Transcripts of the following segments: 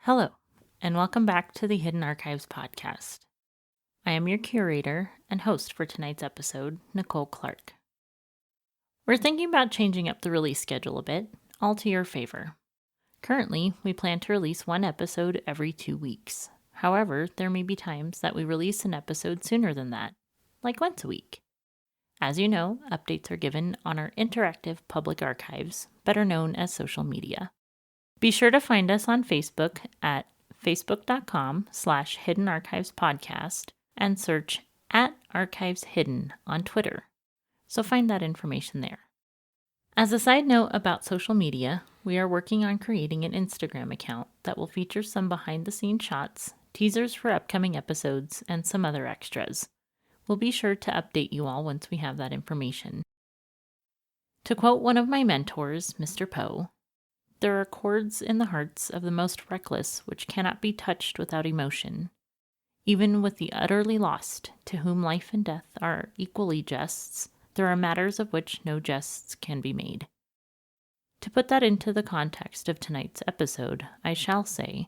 Hello, and welcome back to the Hidden Archives podcast. I am your curator and host for tonight's episode, Nicole Clark. We're thinking about changing up the release schedule a bit, all to your favor. Currently, we plan to release one episode every 2 weeks. However, there may be times that we release an episode sooner than that, like once a week. As you know, updates are given on our interactive public archives, better known as social media. Be sure to find us on Facebook at facebook.com/Hidden Archives Podcast and search @ArchivesHidden on Twitter. So find that information there. As a side note about social media, we are working on creating an Instagram account that will feature some behind-the-scenes shots, teasers for upcoming episodes, and some other extras. We'll be sure to update you all once we have that information. To quote one of my mentors, Mr. Poe, "There are chords in the hearts of the most reckless which cannot be touched without emotion. Even with the utterly lost, to whom life and death are equally jests, there are matters of which no jests can be made." To put that into the context of tonight's episode, I shall say,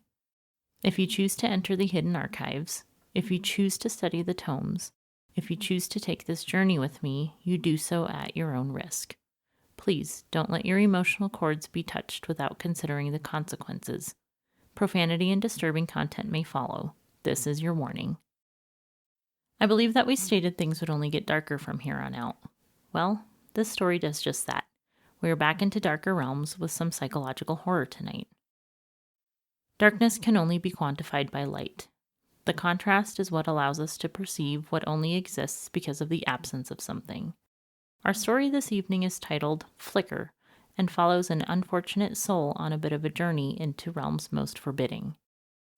if you choose to enter the hidden archives, if you choose to study the tomes, if you choose to take this journey with me, you do so at your own risk. Please don't let your emotional chords be touched without considering the consequences. Profanity and disturbing content may follow. This is your warning. I believe that we stated things would only get darker from here on out. Well, this story does just that. We are back into darker realms with some psychological horror tonight. Darkness can only be quantified by light. The contrast is what allows us to perceive what only exists because of the absence of something. Our story this evening is titled Flicker and follows an unfortunate soul on a bit of a journey into realms most forbidding.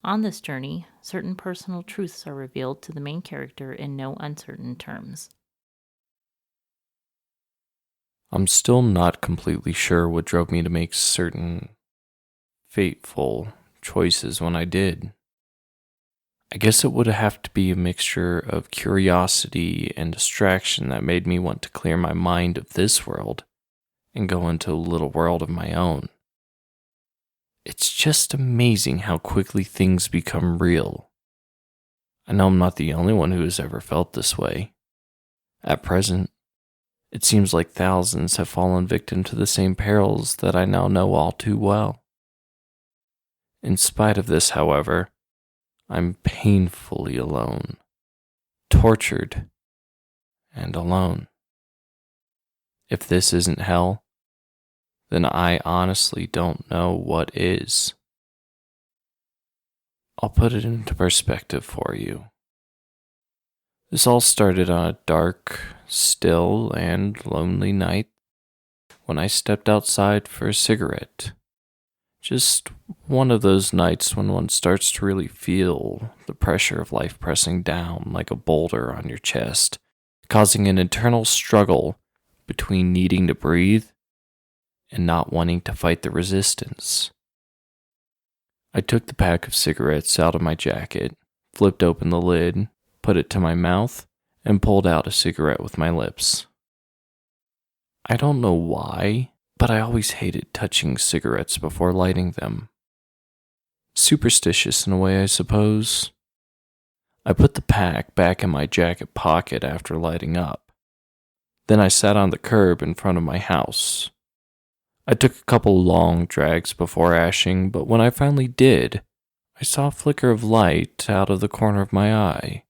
On this journey, certain personal truths are revealed to the main character in no uncertain terms. I'm still not completely sure what drove me to make certain fateful choices when I did. I guess it would have to be a mixture of curiosity and distraction that made me want to clear my mind of this world and go into a little world of my own. It's just amazing how quickly things become real. I know I'm not the only one who has ever felt this way. At present, it seems like thousands have fallen victim to the same perils that I now know all too well. In spite of this, however, I'm painfully alone, tortured, and alone. If this isn't hell, then I honestly don't know what is. I'll put it into perspective for you. This all started on a dark, still, and lonely night when I stepped outside for a cigarette. Just one of those nights when one starts to really feel the pressure of life pressing down like a boulder on your chest, causing an internal struggle between needing to breathe and not wanting to fight the resistance. I took the pack of cigarettes out of my jacket, flipped open the lid, put it to my mouth, and pulled out a cigarette with my lips. I don't know why, but I always hated touching cigarettes before lighting them. Superstitious in a way, I suppose. I put the pack back in my jacket pocket after lighting up. Then I sat on the curb in front of my house. I took a couple long drags before ashing, but when I finally did, I saw a flicker of light out of the corner of my eye.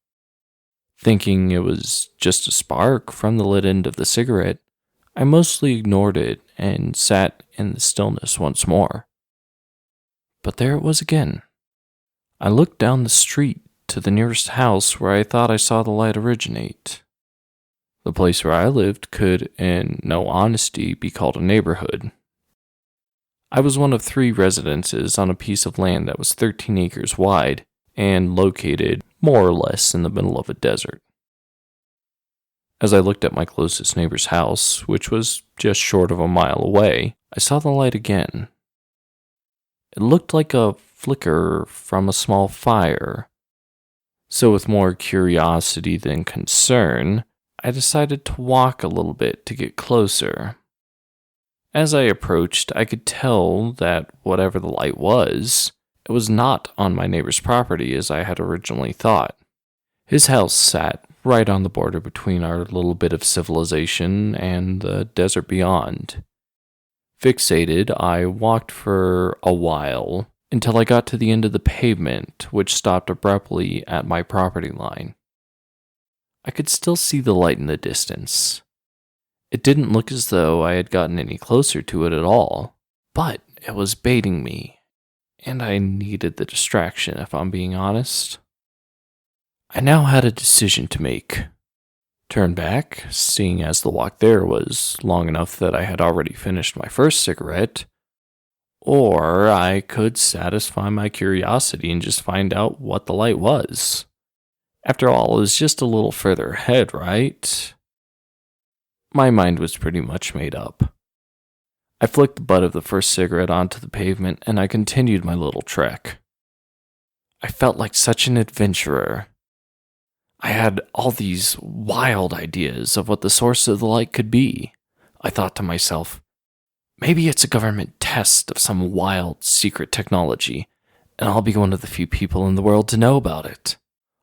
Thinking it was just a spark from the lit end of the cigarette, I mostly ignored it and sat in the stillness once more. But there it was again. I looked down the street to the nearest house where I thought I saw the light originate. The place where I lived could, in no honesty, be called a neighborhood. I was one of 3 residences on a piece of land that was 13 acres wide and located more or less in the middle of a desert. As I looked at my closest neighbor's house, which was just short of a mile away, I saw the light again. It looked like a flicker from a small fire. So with more curiosity than concern, I decided to walk a little bit to get closer. As I approached, I could tell that whatever the light was, it was not on my neighbor's property as I had originally thought. His house sat right on the border between our little bit of civilization and the desert beyond. Fixated, I walked for a while until I got to the end of the pavement, which stopped abruptly at my property line. I could still see the light in the distance. It didn't look as though I had gotten any closer to it at all, but it was baiting me, and I needed the distraction if I'm being honest. I now had a decision to make. Turn back, seeing as the walk there was long enough that I had already finished my first cigarette, or I could satisfy my curiosity and just find out what the light was. After all, it was just a little further ahead, right? My mind was pretty much made up. I flicked the butt of the first cigarette onto the pavement and I continued my little trek. I felt like such an adventurer. I had all these wild ideas of what the source of the light could be. I thought to myself, maybe it's a government test of some wild secret technology, and I'll be one of the few people in the world to know about it.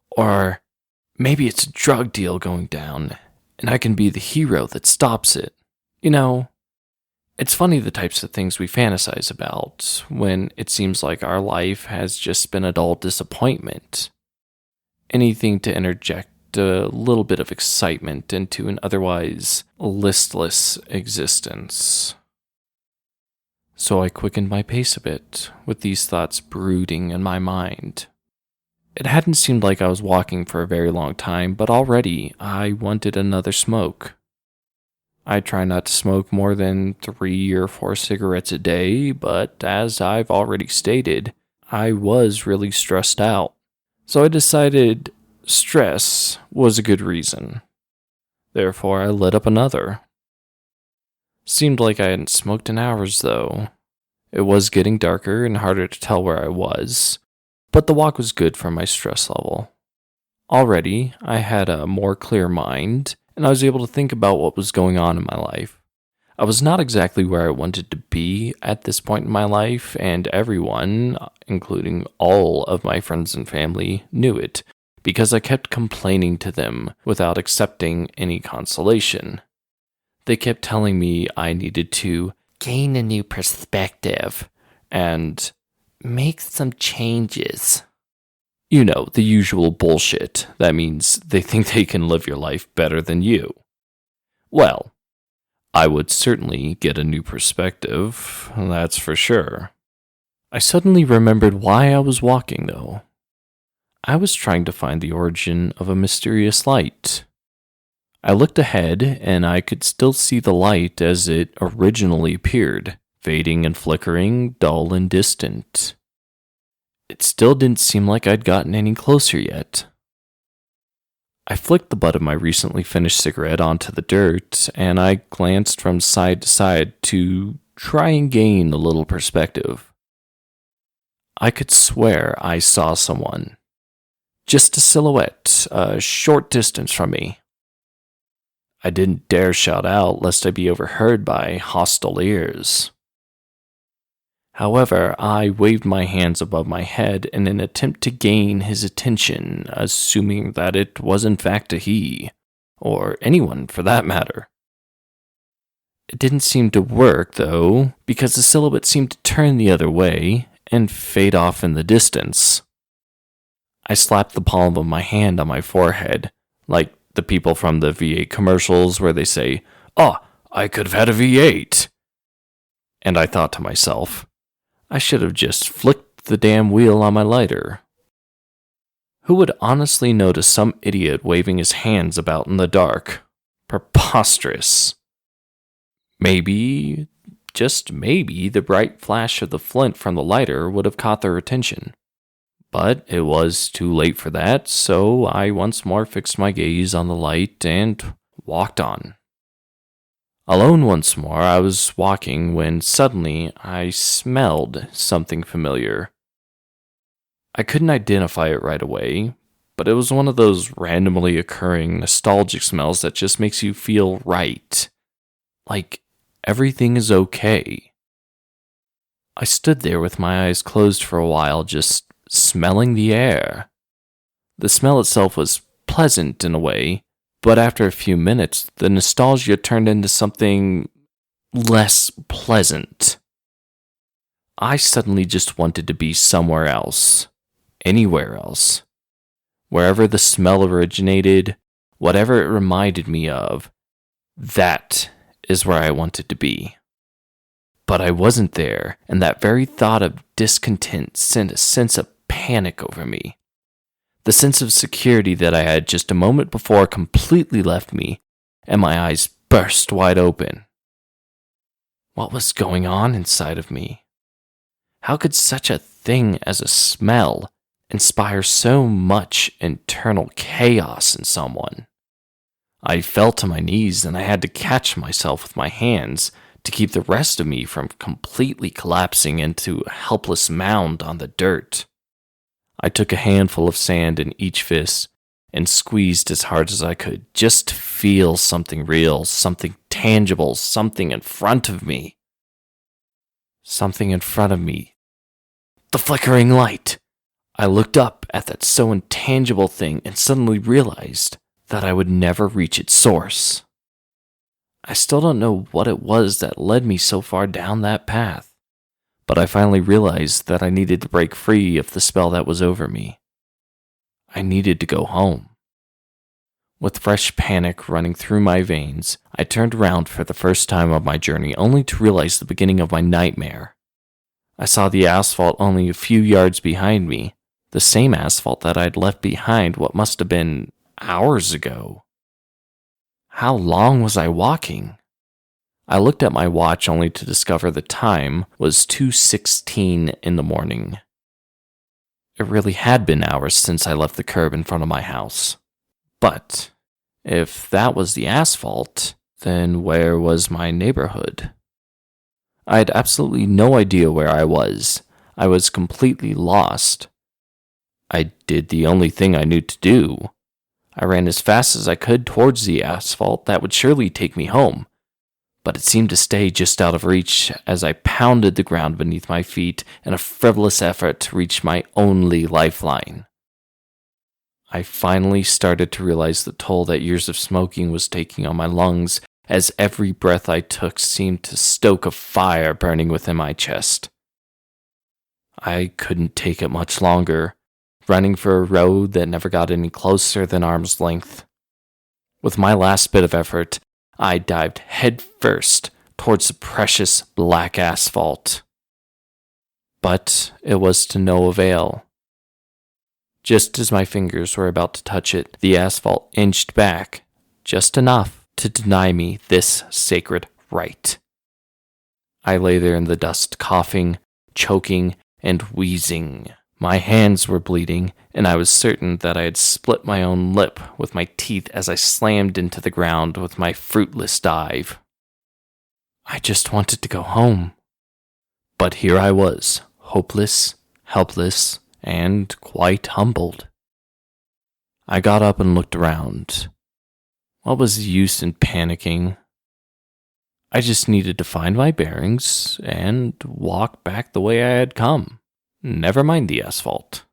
Or maybe it's a drug deal going down, and I can be the hero that stops it. You know, it's funny the types of things we fantasize about when it seems like our life has just been a dull disappointment. Anything to interject a little bit of excitement into an otherwise listless existence. So I quickened my pace a bit, with these thoughts brooding in my mind. It hadn't seemed like I was walking for a very long time, but already I wanted another smoke. I try not to smoke more than 3 or 4 cigarettes a day, but as I've already stated, I was really stressed out. So I decided stress was a good reason. Therefore, I lit up another. Seemed like I hadn't smoked in hours, though. It was getting darker and harder to tell where I was, but the walk was good for my stress level. Already, I had a more clear mind, and I was able to think about what was going on in my life. I was not exactly where I wanted to be at this point in my life, and everyone, including all of my friends and family, knew it, because I kept complaining to them without accepting any consolation. They kept telling me I needed to gain a new perspective and make some changes. You know, the usual bullshit. That means they think they can live your life better than you. Well, I would certainly get a new perspective, that's for sure. I suddenly remembered why I was walking, though. I was trying to find the origin of a mysterious light. I looked ahead, and I could still see the light as it originally appeared, fading and flickering, dull and distant. It still didn't seem like I'd gotten any closer yet. I flicked the butt of my recently finished cigarette onto the dirt, and I glanced from side to side to try and gain a little perspective. I could swear I saw someone. Just a silhouette, a short distance from me. I didn't dare shout out lest I be overheard by hostile ears. However, I waved my hands above my head in an attempt to gain his attention, assuming that it was in fact a he, or anyone for that matter. It didn't seem to work, though, because the silhouette seemed to turn the other way and fade off in the distance. I slapped the palm of my hand on my forehead, like the people from the V8 commercials where they say, "Oh, I could have had a V8." And I thought to myself, I should have just flicked the damn wheel on my lighter. Who would honestly notice some idiot waving his hands about in the dark? Preposterous. Maybe, just maybe, the bright flash of the flint from the lighter would have caught their attention. But it was too late for that, so I once more fixed my gaze on the light and walked on. Alone once more, I was walking when suddenly I smelled something familiar. I couldn't identify it right away, but it was one of those randomly occurring nostalgic smells that just makes you feel right. Like everything is okay. I stood there with my eyes closed for a while, just smelling the air. The smell itself was pleasant in a way, but after a few minutes, the nostalgia turned into something less pleasant. I suddenly just wanted to be somewhere else, anywhere else. Wherever the smell originated, whatever it reminded me of, that is where I wanted to be. But I wasn't there, and that very thought of discontent sent a sense of panic over me. The sense of security that I had just a moment before completely left me, and my eyes burst wide open. What was going on inside of me? How could such a thing as a smell inspire so much internal chaos in someone? I fell to my knees and I had to catch myself with my hands to keep the rest of me from completely collapsing into a helpless mound on the dirt. I took a handful of sand in each fist and squeezed as hard as I could just to feel something real, something tangible, something in front of me. Something in front of me. The flickering light. I looked up at that so intangible thing and suddenly realized that I would never reach its source. I still don't know what it was that led me so far down that path, but I finally realized that I needed to break free of the spell that was over me. I needed to go home. With fresh panic running through my veins, I turned around for the first time of my journey only to realize the beginning of my nightmare. I saw the asphalt only a few yards behind me, the same asphalt that I'd left behind what must have been hours ago. How long was I walking? I looked at my watch only to discover the time was 2:16 in the morning. It really had been hours since I left the curb in front of my house. But if that was the asphalt, then where was my neighborhood? I had absolutely no idea where I was. I was completely lost. I did the only thing I knew to do. I ran as fast as I could towards the asphalt that would surely take me home, but it seemed to stay just out of reach as I pounded the ground beneath my feet in a frivolous effort to reach my only lifeline. I finally started to realize the toll that years of smoking was taking on my lungs, as every breath I took seemed to stoke a fire burning within my chest. I couldn't take it much longer, running for a road that never got any closer than arm's length. With my last bit of effort, I dived headfirst towards the precious black asphalt. But it was to no avail. Just as my fingers were about to touch it, the asphalt inched back, just enough to deny me this sacred right. I lay there in the dust, coughing, choking, and wheezing. My hands were bleeding, and I was certain that I had split my own lip with my teeth as I slammed into the ground with my fruitless dive. I just wanted to go home. But here I was, hopeless, helpless, and quite humbled. I got up and looked around. What was the use in panicking? I just needed to find my bearings and walk back the way I had come. Never mind the asphalt.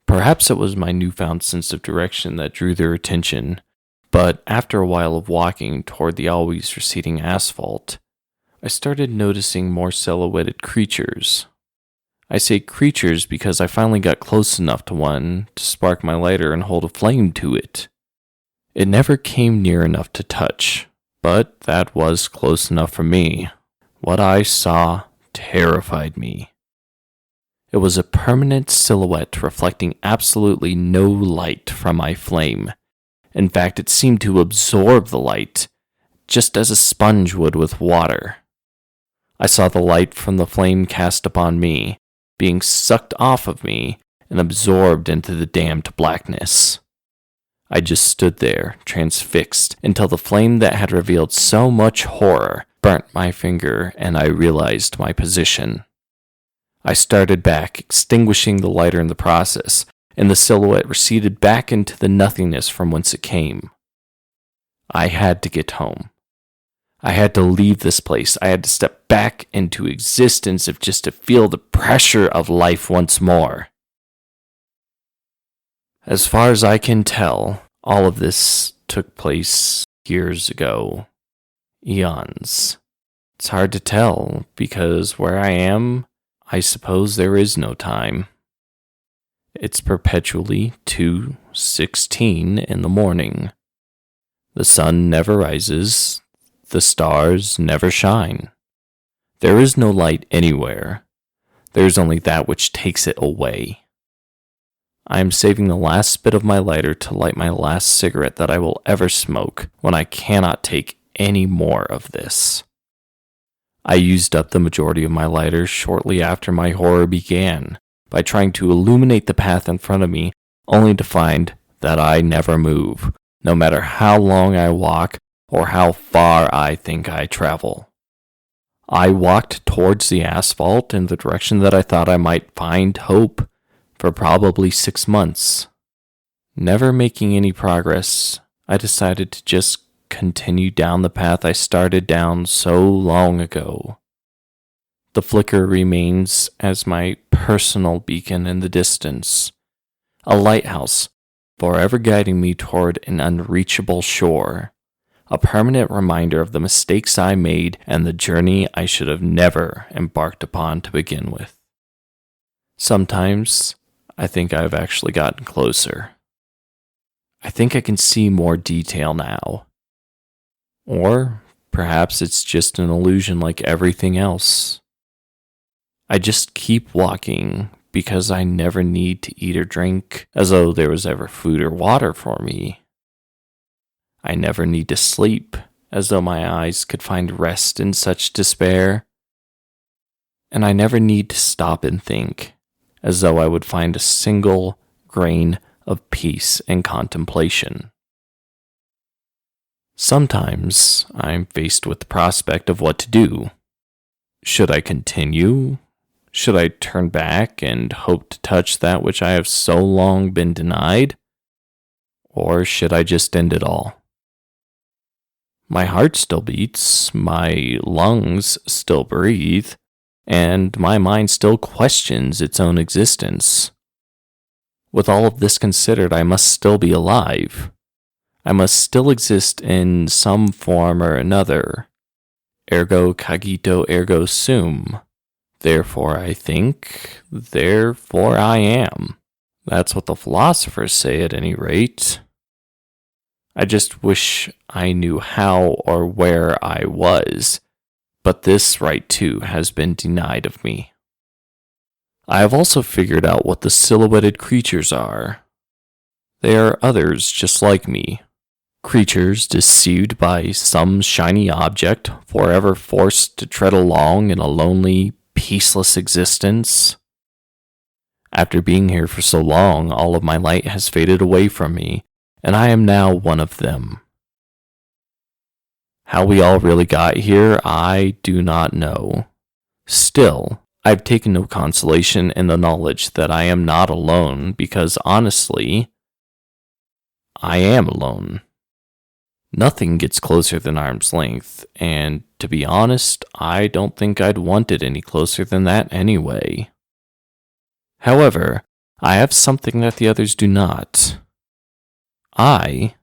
Perhaps it was my newfound sense of direction that drew their attention, but after a while of walking toward the always receding asphalt, I started noticing more silhouetted creatures. I say creatures because I finally got close enough to one to spark my lighter and hold a flame to it. It never came near enough to touch, but that was close enough for me. What I saw terrified me. It was a permanent silhouette reflecting absolutely no light from my flame. In fact, it seemed to absorb the light, just as a sponge would with water. I saw the light from the flame cast upon me, being sucked off of me and absorbed into the damned blackness. I just stood there, transfixed, until the flame that had revealed so much horror burnt my finger and I realized my position. I started back, extinguishing the lighter in the process, and the silhouette receded back into the nothingness from whence it came. I had to get home. I had to leave this place. I had to step back into existence if just to feel the pressure of life once more. As far as I can tell, all of this took place years ago. Eons. It's hard to tell because where I am, I suppose there is no time. It's perpetually 2:16 in the morning. The sun never rises. The stars never shine. There is no light anywhere. There is only that which takes it away. I am saving the last bit of my lighter to light my last cigarette that I will ever smoke when I cannot take any more of this. I used up the majority of my lighter shortly after my horror began by trying to illuminate the path in front of me, only to find that I never move, no matter how long I walk or how far I think I travel. I walked towards the asphalt in the direction that I thought I might find hope for probably 6 months. Never making any progress, I decided to just continue down the path I started down so long ago. The flicker remains as my personal beacon in the distance, a lighthouse forever guiding me toward an unreachable shore, a permanent reminder of the mistakes I made and the journey I should have never embarked upon to begin with. Sometimes I think I've actually gotten closer. I think I can see more detail now. Or perhaps it's just an illusion like everything else. I just keep walking because I never need to eat or drink as though there was ever food or water for me. I never need to sleep as though my eyes could find rest in such despair. And I never need to stop and think as though I would find a single grain of peace and contemplation. Sometimes I'm faced with the prospect of what to do. Should I continue? Should I turn back and hope to touch that which I have so long been denied? Or should I just end it all? My heart still beats, my lungs still breathe, and my mind still questions its own existence. With all of this considered, I must still be alive. I must still exist in some form or another. Ergo cogito ergo sum. Therefore I think, therefore I am. That's what the philosophers say at any rate. I just wish I knew how or where I was, but this right too has been denied of me. I have also figured out what the silhouetted creatures are. They are others just like me. Creatures deceived by some shiny object, forever forced to tread along in a lonely, peaceless existence. After being here for so long, all of my light has faded away from me, and I am now one of them. How we all really got here, I do not know. Still, I've taken no consolation in the knowledge that I am not alone, because honestly, I am alone. Nothing gets closer than arm's length, and to be honest, I don't think I'd want it any closer than that anyway. However, I have something that the others do not. I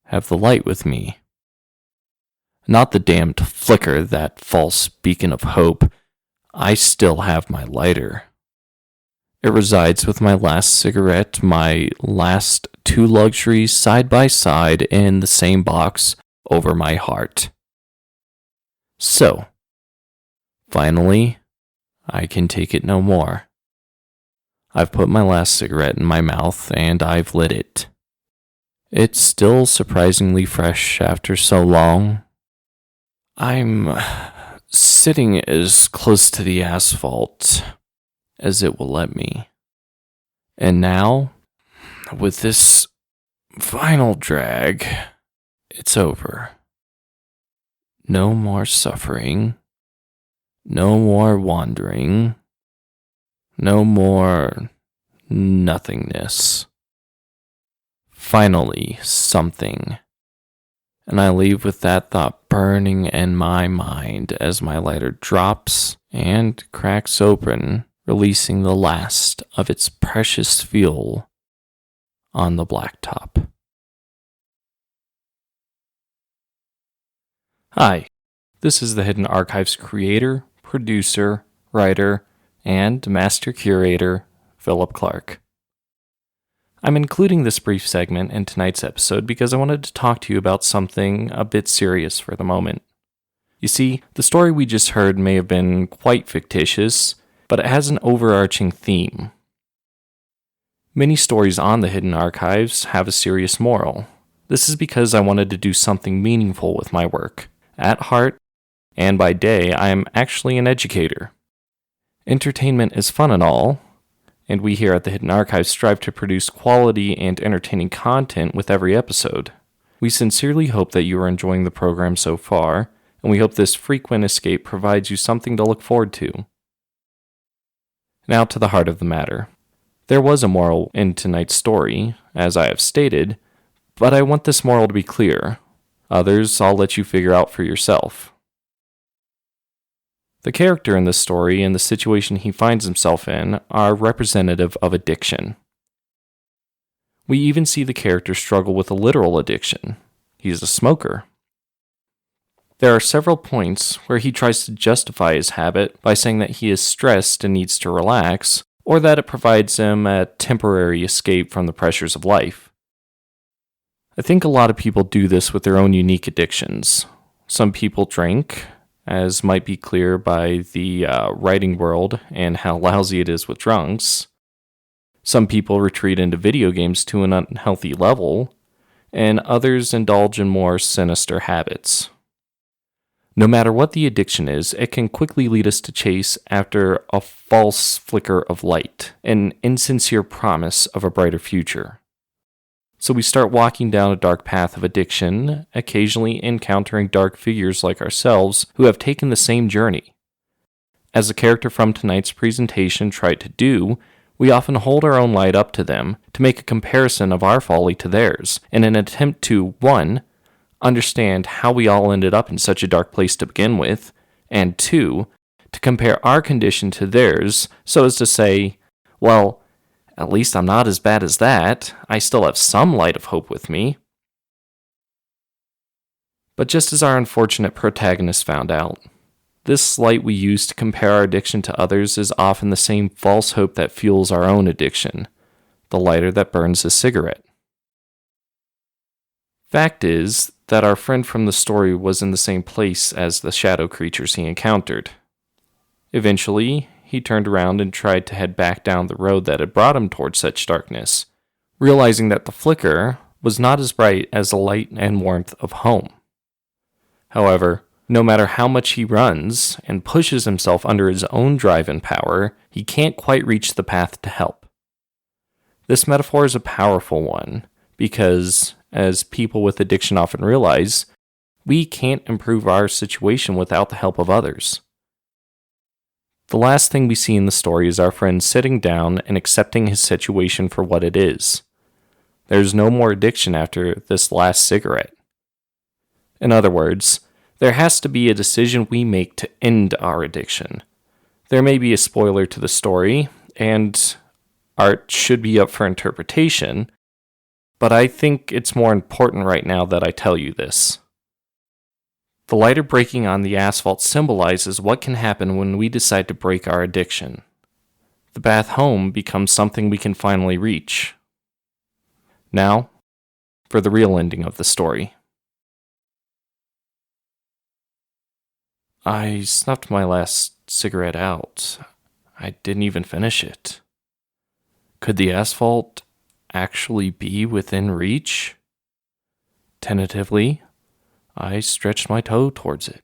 have the light with me. Not the damned flicker, that false beacon of hope. I still have my lighter. It resides with my last cigarette, my last 2 luxuries side by side in the same box over my heart. So, finally, I can take it no more. I've put my last cigarette in my mouth and I've lit it. It's still surprisingly fresh after so long. I'm sitting as close to the asphalt as it will let me. And now, with this final drag, it's over. No more suffering. No more wandering. No more nothingness. Finally, something. And I leave with that thought burning in my mind as my lighter drops and cracks open, releasing the last of its precious fuel on the blacktop. Hi, this is the Hidden Archives creator, producer, writer, and master curator, Philip Clark. I'm including this brief segment in tonight's episode because I wanted to talk to you about something a bit serious for the moment. You see, the story we just heard may have been quite fictitious, but it has an overarching theme. Many stories on the Hidden Archives have a serious moral. This is because I wanted to do something meaningful with my work. At heart, and by day, I am actually an educator. Entertainment is fun and all, and we here at the Hidden Archives strive to produce quality and entertaining content with every episode. We sincerely hope that you are enjoying the program so far, and we hope this frequent escape provides you something to look forward to. Now to the heart of the matter. There was a moral in tonight's story, as I have stated, but I want this moral to be clear. Others I'll let you figure out for yourself. The character in this story and the situation he finds himself in are representative of addiction. We even see the character struggle with a literal addiction. He's a smoker. There are several points where he tries to justify his habit by saying that he is stressed and needs to relax, or that it provides him a temporary escape from the pressures of life. I think a lot of people do this with their own unique addictions. Some people drink, as might be clear by the writing world and how lousy it is with drunks. Some people retreat into video games to an unhealthy level, and others indulge in more sinister habits. No matter what the addiction is, it can quickly lead us to chase after a false flicker of light, an insincere promise of a brighter future. So we start walking down a dark path of addiction, occasionally encountering dark figures like ourselves who have taken the same journey. As the character from tonight's presentation tried to do, we often hold our own light up to them to make a comparison of our folly to theirs, in an attempt to, 1, understand how we all ended up in such a dark place to begin with, and 2, to compare our condition to theirs so as to say, well, at least I'm not as bad as that. I still have some light of hope with me. But just as our unfortunate protagonist found out, this light we use to compare our addiction to others is often the same false hope that fuels our own addiction, the lighter that burns a cigarette. Fact is that our friend from the story was in the same place as the shadow creatures he encountered. Eventually, he turned around and tried to head back down the road that had brought him towards such darkness, realizing that the flicker was not as bright as the light and warmth of home. However, no matter how much he runs and pushes himself under his own drive and power, he can't quite reach the path to help. This metaphor is a powerful one because, as people with addiction often realize, we can't improve our situation without the help of others. The last thing we see in the story is our friend sitting down and accepting his situation for what it is. There's no more addiction after this last cigarette. In other words, there has to be a decision we make to end our addiction. There may be a spoiler to the story, and art should be up for interpretation, but I think it's more important right now that I tell you this. The lighter breaking on the asphalt symbolizes what can happen when we decide to break our addiction. The path home becomes something we can finally reach. Now, for the real ending of the story. I snuffed my last cigarette out. I didn't even finish it. Could the asphalt actually be within reach? Tentatively, I stretched my toe towards it.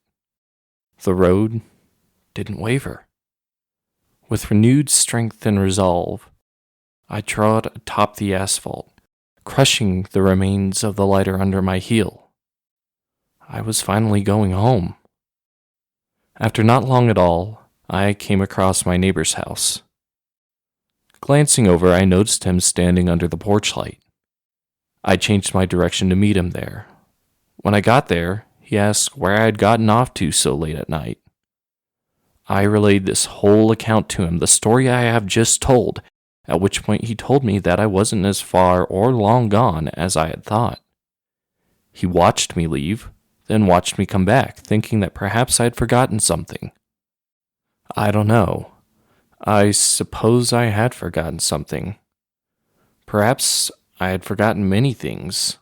The road didn't waver. With renewed strength and resolve, I trod atop the asphalt, crushing the remains of the lighter under my heel. I was finally going home. After not long at all, I came across my neighbor's house. Glancing over, I noticed him standing under the porch light. I changed my direction to meet him there. When I got there, he asked where I had gotten off to so late at night. I relayed this whole account to him, the story I have just told, at which point he told me that I wasn't as far or long gone as I had thought. He watched me leave, then watched me come back, thinking that perhaps I had forgotten something. I don't know. I suppose I had forgotten something. Perhaps I had forgotten many things.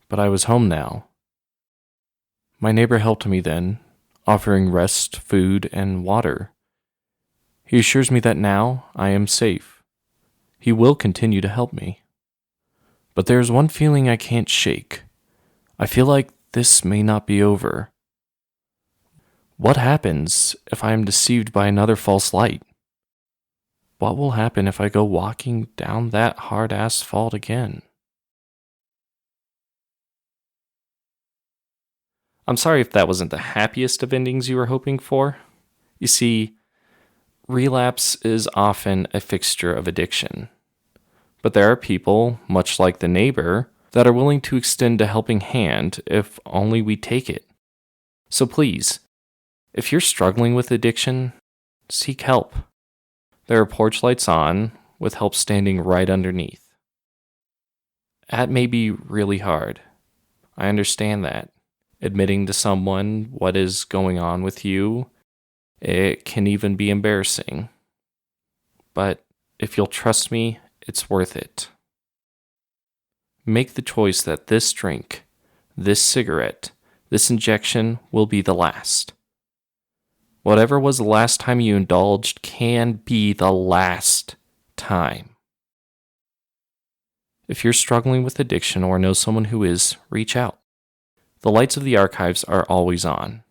But I was home now. My neighbor helped me then, offering rest, food, and water. He assures me that now I am safe. He will continue to help me. But there is one feeling I can't shake. I feel like this may not be over. What happens if I am deceived by another false light? What will happen if I go walking down that hard asphalt again? I'm sorry if that wasn't the happiest of endings you were hoping for. You see, relapse is often a fixture of addiction. But there are people, much like the neighbor, that are willing to extend a helping hand if only we take it. So please, if you're struggling with addiction, seek help. There are porch lights on, with help standing right underneath. That may be really hard. I understand that. Admitting to someone what is going on with you, it can even be embarrassing. But if you'll trust me, it's worth it. Make the choice that this drink, this cigarette, this injection will be the last. Whatever was the last time you indulged can be the last time. If you're struggling with addiction or know someone who is, reach out. The lights of the archives are always on.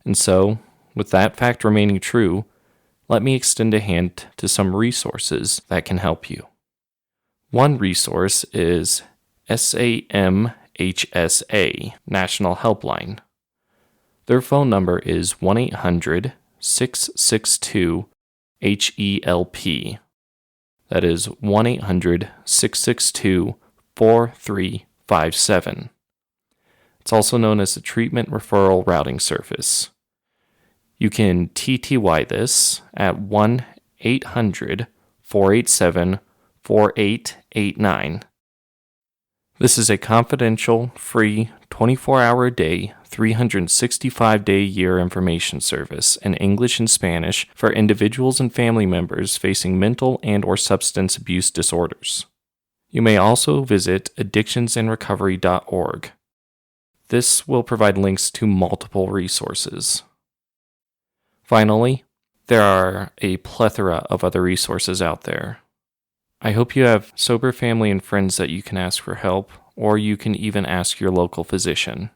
And so, with that fact remaining true, let me extend a hand to some resources that can help you. One resource is SAMHSA National Helpline. Their phone number is 1-800-662-HELP. That is 1-800-662-4357. It's also known as the Treatment Referral Routing Service. You can TTY this at 1-800-487-4889. This is a confidential, free, 24-hour-a-day, 365-day-a-year information service in English and Spanish for individuals and family members facing mental and/or substance abuse disorders. You may also visit addictionsandrecovery.org. This will provide links to multiple resources. Finally, there are a plethora of other resources out there. I hope you have sober family and friends that you can ask for help, or you can even ask your local physician.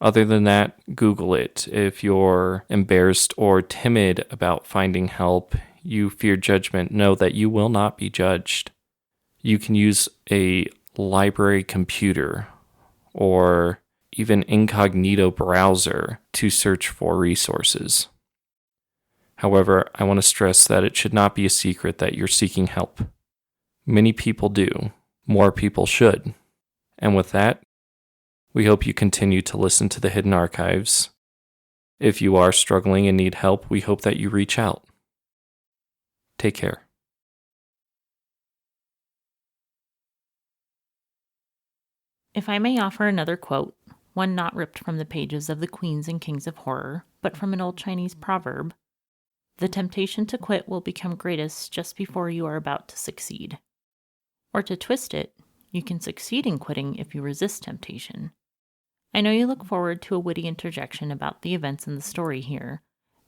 Other than that, Google it. If you're embarrassed or timid about finding help, you fear judgment, know that you will not be judged. You can use a library computer or even incognito browser to search for resources. However, I want to stress that it should not be a secret that you're seeking help. Many people do. More people should. And with that, we hope you continue to listen to the Hidden Archives. If you are struggling and need help, we hope that you reach out. Take care. If I may offer another quote, one not ripped from the pages of the Queens and Kings of Horror, but from an old Chinese proverb, "The temptation to quit will become greatest just before you are about to succeed." Or to twist it, you can succeed in quitting if you resist temptation. I know you look forward to a witty interjection about the events in the story here,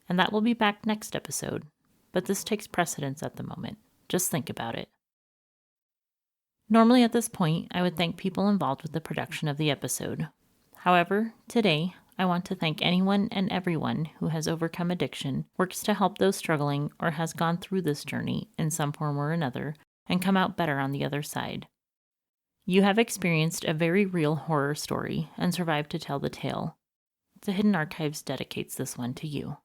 and that will be back next episode, but this takes precedence at the moment. Just think about it. Normally at this point, I would thank people involved with the production of the episode. However, today, I want to thank anyone and everyone who has overcome addiction, works to help those struggling, or has gone through this journey in some form or another and come out better on the other side. You have experienced a very real horror story and survived to tell the tale. The Hidden Archives dedicates this one to you.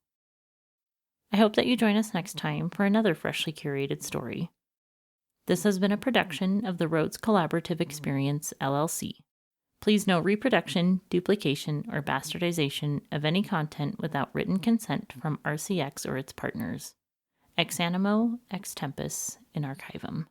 I hope that you join us next time for another freshly curated story. This has been a production of the Rhodes Collaborative Experience, LLC. Please no reproduction, duplication, or bastardization of any content without written consent from RCX or its partners. Ex animo, ex tempus, in archivum.